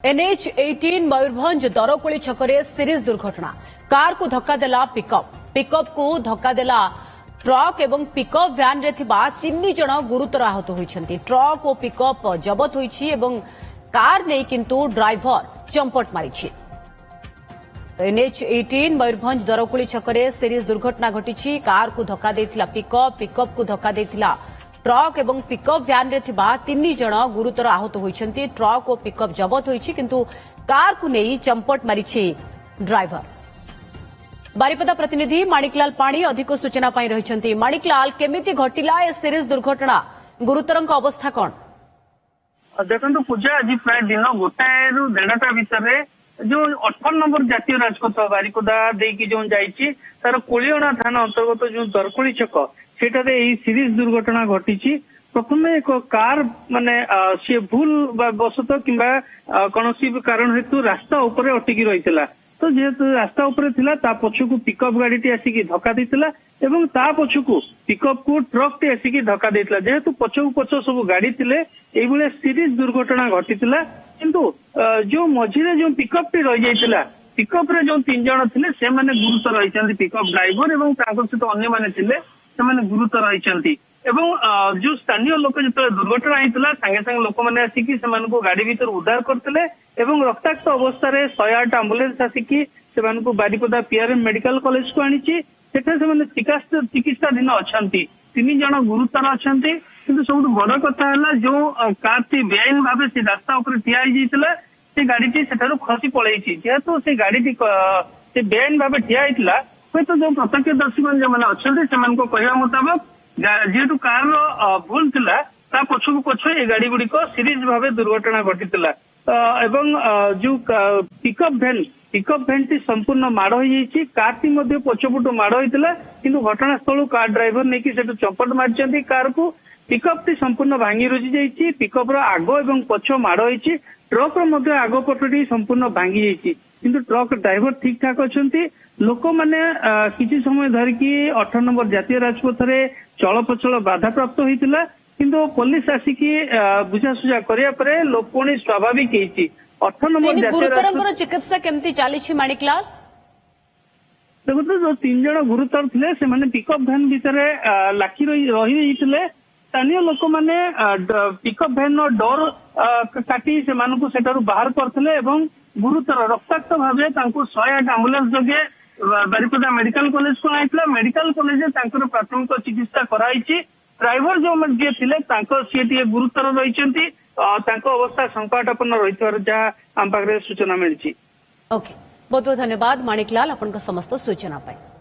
NH18 Mayurbhanj दरकोली छकरे series दुर्घटना car को धक्का देला पिकअप को धक्का देला ट्रक एवं पिकअप वैन रे थिबा 3 जण गुरुतर आहत होइछन्ति। ट्रक और पिकअप जबत होइछि एवं कार नै किंतु ड्राइवर चंपट मारिछि। NH18 मयूरभंज दरकोली छकरे सीरीज दुर्घटना घटिछि। कार को धक्का देथिला पिकअप को धक्का देथिला ट्रक एवं पिकअप वैन रे थिबा 3 जण गुरुतर आहत होइछन्ति। ट्रक और पिकअप जबत होइछि किंतु कार को नै चंपट मारिछि ड्राइवर। बारिपदा प्रतिनिधि माणिकलाल पाणी अधिक सूचना पाई रहिछन्ति। माणिकलाल केमिति घटिला ए सीरीज दुर्घटना गुरुतरଙ୍କ अवस्था कोन? देखो पूजा आज प्राय दिन 1 ରୁ 1.5 भितर जो 18 नंबर जातीय राजपथ बारिपदा देकी जो जाइछि तार कोलियोना थाना अंतर्गत जो दरकोली छक सेटारे एही सीरीज दुर्घटना घटिछि। प्रथमे एक कार माने से भूल बसत किंबा कोनोसी कारण हेतु रास्ता ऊपर अटकी रहितला। तो जेहेतु रास्ता ऊपर थिला ता पछकु पिकअप गाड़ी आसिकी धक्का देतिला एवं ता पछकु पिकअप को ट्रक टी आसिकी धक्का देतिला। जेहेतु पछकु पछ सब गाड़ी थिले एई भले सीरीज दुर्घटना घटितिला। किंतु जो मझिरे जो पिकअप टी रहि जाइतिला पिकअप रे जो 3 जण थिले से माने गुरुतर रहिचंती। पिकअप ड्राइवर एवं ताको सहित अन्य माने थिले से माने गुरुतर रहिचंती। एवं जो स्थानीय लोक जो दुर्घटना होता सागे सागे लोक मैंने आसिकी गाड़ी भीतर उद्धार करते एवं रक्ताक्त अवस्था 108 आंबुलेंस आसिकी से बारिपदा पीआरएम मेडिकल कॉलेज को आनी चिकित्साधीन अच्छा 3 जण गुरुतर अच्छा। किंतु सब बड़ कथा है जो कार टी बेआईन भाव से रास्ता उपर ठिया से गाड़ी टी खसी पलैी जेहेतु से गाड़ी टी बेआईन भाव ठिया होता हूँ तो जो प्रत्यक्षदर्शी मैंने जो मैंने अच्छा कहवा मुताबक जेहेतु कार भूल थिला ता पछकु पछ ए गाड़ी गुड़िक सीरीज भाव दुर्घटना घटितला। एवं जो पिकअप वैन टी संपूर्ण माड़ हो जाइछि। कार टी मध्ये पछपटु माड़ होइतिला किंतु घटनास्थल कार ड्राइवर नेकी सेटु चंपट मारिचंती। कार को पिकअप टी संपूर्ण भांगी रुझी जाइछि। पिकअप रो आगो एवं पछ माड़ होइछि। ट्रक रो मध्ये आगो पटटी संपूर्ण भांगी जाइछि किंतु ट्रक ड्राइवर ठीक ठाक अछंती। लोक मैंने किसी समय धरिकी 18 नंबर जातीय राजपथ रे चलप्रचल बाधा प्राप्त होइतिला किंतु पुलिस आसिकी बुझासुझा करिया परे लोक पुणी स्वाभाविक हेछि। 18 नंबर जातीय गुरुतरଙ୍କର चिकित्सा केमती चालिछि माणिकलाल? देखो जो 3 जण गुरुतर थिले से माने पिकअप वैन भितर लाखी रही स्थानीय लोक मैंने पिकअप वैन डोर काटी से मानकु सेटारु बाहर करथिले एवं गुरुतर रक्ताक्त भावे तांको 108 आंबुलेंस जगे बारिपदा मेडिकल कॉलेज को आइतला। मेडिकल कॉलेज प्राथमिक चिकित्सा कराई। ड्राइवर जो जे थिले तांको सी गुरुतर रहिचंती। तांको अवस्था संकटापन्न रहितवार जहा आम पाखरे सूचना मिलछि। ओके, बहुत बहुत धन्यवाद माणिकलाल आपनका समस्त सूचना पाई।